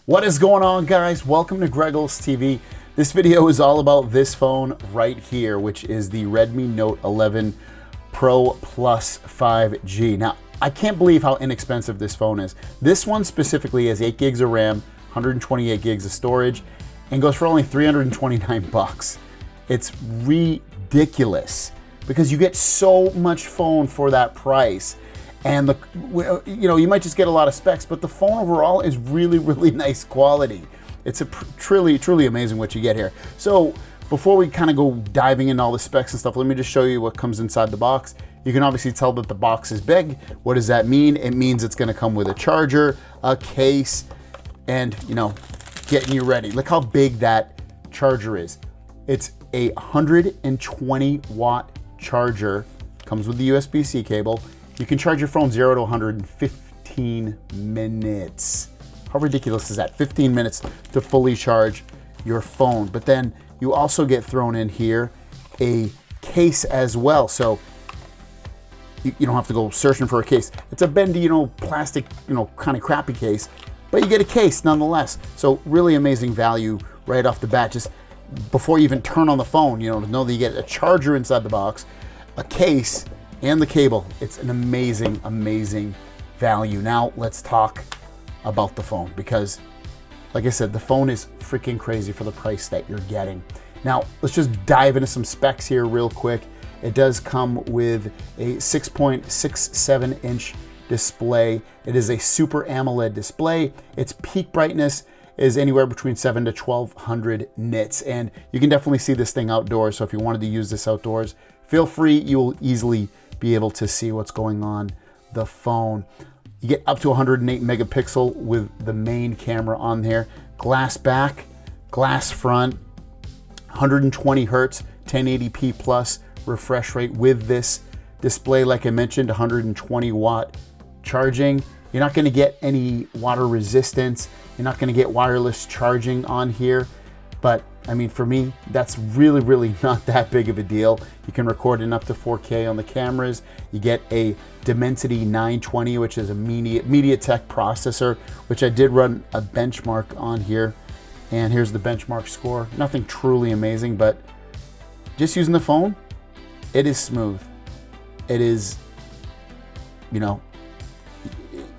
What is going on, guys? Welcome to Greggles TV. This video is all about this phone right here, which is the Redmi Note 11 Pro Plus 5G. Now, I can't believe how inexpensive this phone is. This one specifically has 8 gigs of RAM, 128 gigs of storage, and goes for only 329 bucks. It's ridiculous because you get so much phone for that price. And you might just get a lot of specs, but the phone overall is really nice quality. It's a truly amazing what you get here. So before we kind of go diving into all the specs and stuff, let me just show you what comes inside the box. You can obviously tell that the box is big. What does that mean? It means it's going to come with a charger, a case, and getting you ready. Look how big that charger is. It's a 120 watt charger. Comes with the USB-C cable. You can charge your phone 0 to 100 in 15 minutes. How ridiculous is that? 15 minutes to fully charge your phone. But then you also get thrown in here a case as well. So you don't have to go searching for a case. It's a bendy, plastic, kind of crappy case, but you get a case nonetheless. So really amazing value right off the bat. Just before you even turn on the phone, to know that you get a charger inside the box, a case, and the cable. It's an amazing value. Now let's talk about the phone, because like I said, the phone is freaking crazy for the price that you're getting. Now let's just dive into some specs here real quick. It does come with a 6.67 inch display. It is a Super AMOLED display. Its peak brightness is anywhere between 7 to 1200 nits, and you can definitely see this thing outdoors. So if you wanted to use this outdoors, feel free. You will easily be able to see what's going on the phone. You get up to 108 megapixel with the main camera on here. Glass back, glass front, 120 hertz, 1080p plus refresh rate with this display. Like I mentioned, 120 watt charging. You're not going to get any water resistance. You're not going to get wireless charging on here. But I mean, for me, that's really not that big of a deal. You can record in up to 4K on the cameras. You get a Dimensity 920, which is a MediaTek processor, which I did run a benchmark on here. And here's the benchmark score. Nothing truly amazing, but just using the phone, it is smooth. It is,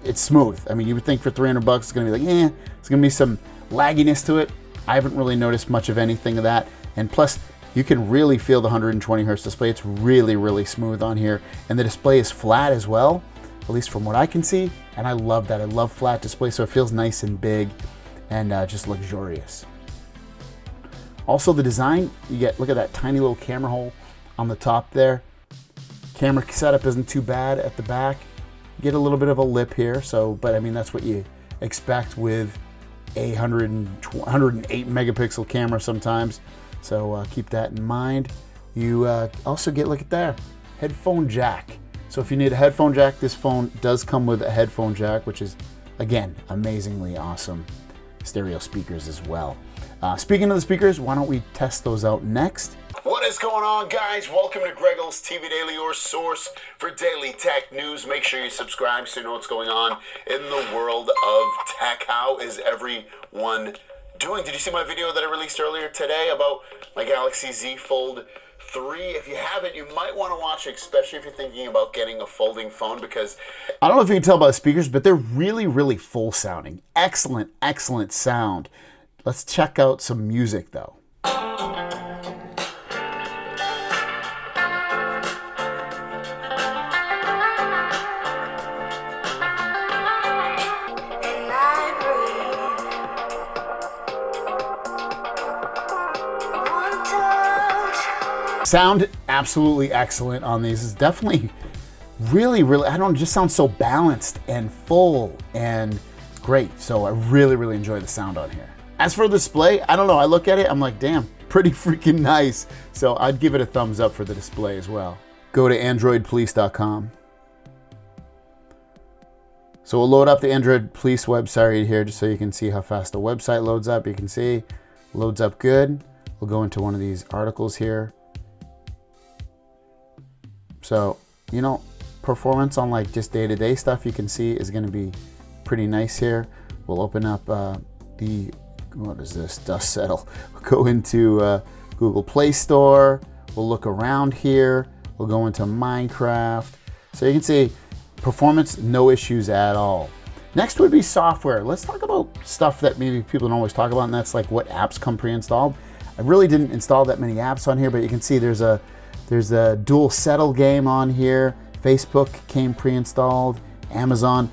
it's smooth. I mean, you would think for 300 bucks, it's gonna be like, it's gonna be some lagginess to it. I haven't really noticed much of anything of that. And plus, you can really feel the 120 hertz display. It's really smooth on here. And the display is flat as well, at least from what I can see. And I love that. I love flat display, so it feels nice and big and just luxurious. Also, the design, look at that tiny little camera hole on the top there. Camera setup isn't too bad at the back. You get a little bit of a lip here, but I mean, that's what you expect with a 108 megapixel camera sometimes. So keep that in mind. You also get, look at there, headphone jack. So if you need a headphone jack, this phone does come with a headphone jack, which is, again, amazingly awesome. Stereo speakers as well. Speaking of the speakers, why don't we test those out next? What is going on, guys? Welcome to Greggles TV Daily, your source for daily tech news. Make sure you subscribe so you know what's going on in the world of tech. How is everyone doing? Did you see my video that I released earlier today about my Galaxy Z Fold 3? If you haven't, you might want to watch it, especially if you're thinking about getting a folding phone, because I don't know if you can tell by the speakers, but they're really full sounding. Excellent sound. Let's check out some music though. Sound absolutely excellent on these. It's definitely really, I don't know, just sounds so balanced and full and great. So I really enjoy the sound on here. As for the display, I don't know, I look at it, I'm like, damn, pretty freaking nice. So I'd give it a thumbs up for the display as well. Go to androidpolice.com. So we'll load up the Android Police website right here just so you can see how fast the website loads up. You can see, loads up good. We'll go into one of these articles here. So, performance on like just day-to-day stuff you can see is going to be pretty nice here. We'll open up the, what is this, dust settle. We'll go into Google Play Store. We'll look around here. We'll go into Minecraft. So you can see performance, no issues at all. Next would be software. Let's talk about stuff that maybe people don't always talk about, and that's like what apps come pre-installed. I really didn't install that many apps on here, but you can see there's a dual settle game on here. Facebook came pre-installed, Amazon,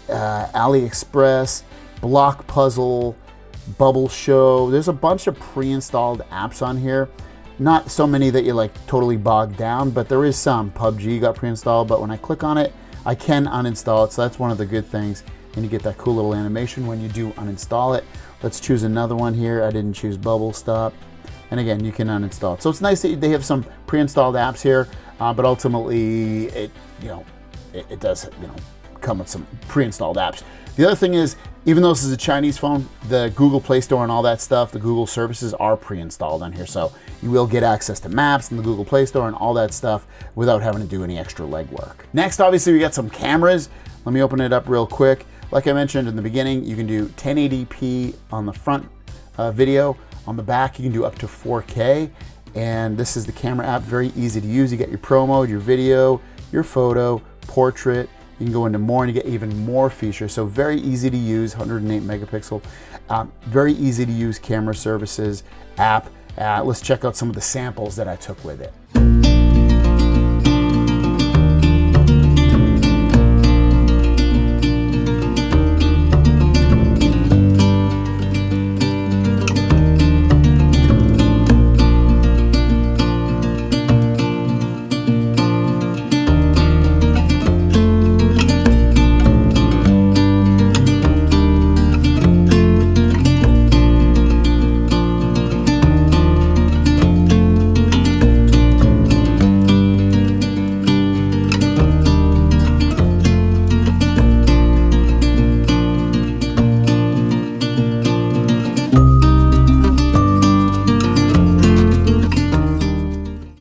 AliExpress, Block Puzzle, Bubble Show. There's a bunch of pre-installed apps on here. Not so many that you're like totally bogged down, but there is some. PUBG got pre-installed, but when I click on it, I can uninstall it, so that's one of the good things. And you get that cool little animation when you do uninstall it. Let's choose another one here. I didn't choose Bubble Stop. And again, you can uninstall it. So it's nice that they have some pre-installed apps here, but ultimately it does come with some pre-installed apps. The other thing is, even though this is a Chinese phone, the Google Play Store and all that stuff, the Google services are pre-installed on here. So you will get access to maps and the Google Play Store and all that stuff without having to do any extra legwork. Next, obviously, we got some cameras. Let me open it up real quick. Like I mentioned in the beginning, you can do 1080p on the front video. On the back, you can do up to 4K. And this is the camera app, very easy to use. You get your pro mode, your video, your photo, portrait. You can go into more and you get even more features. So very easy to use, 108 megapixel. Very easy to use camera services app. Let's check out some of the samples that I took with it.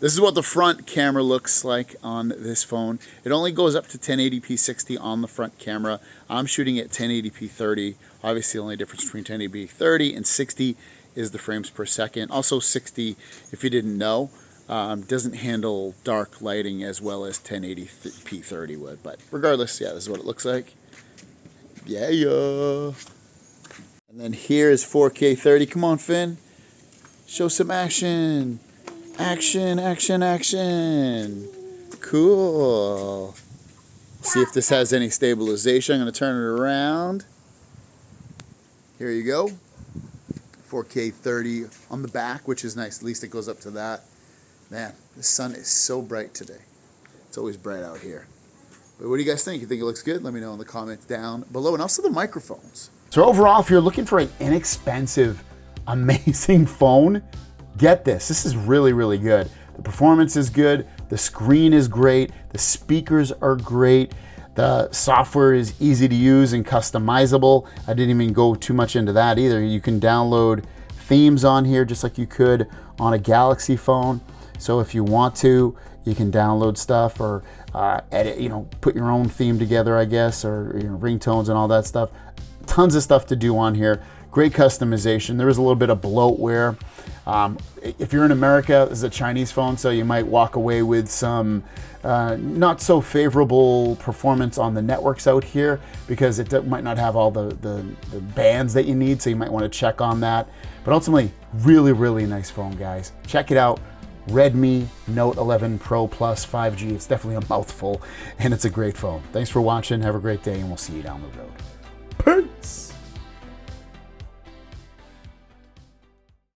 This is what the front camera looks like on this phone. It only goes up to 1080p 60 on the front camera. I'm shooting at 1080p 30. Obviously, the only difference between 1080p 30 and 60 is the frames per second. Also 60, if you didn't know, doesn't handle dark lighting as well as 1080p 30 would. But regardless, yeah, this is what it looks like. Yeah. And then here is 4K 30. Come on, Finn. Show some action. Action, action, action. Cool. See if this has any stabilization. I'm going to turn it around. Here you go. 4K 30 on the back, which is nice. At least it goes up to that. Man, the sun is so bright today. It's always bright out here. But what do you guys think? You think it looks good? Let me know in the comments down below. And also the microphones. So overall, if you're looking for an inexpensive, amazing phone, get this. This is really, really good. The performance is good. The screen is great. The speakers are great. The software is easy to use and customizable. I didn't even go too much into that either. You can download themes on here just like you could on a Galaxy phone. So if you want to, you can download stuff or edit, put your own theme together, I guess, or ringtones and all that stuff. Tons of stuff to do on here. Great customization. There is a little bit of bloatware. If you're in America, this is a Chinese phone, so you might walk away with some not so favorable performance on the networks out here because it might not have all the bands that you need, so you might want to check on that. But ultimately, really, really nice phone, guys. Check it out. Redmi Note 11 Pro Plus 5G. It's definitely a mouthful, and it's a great phone. Thanks for watching. Have a great day, and we'll see you down the road. Peace!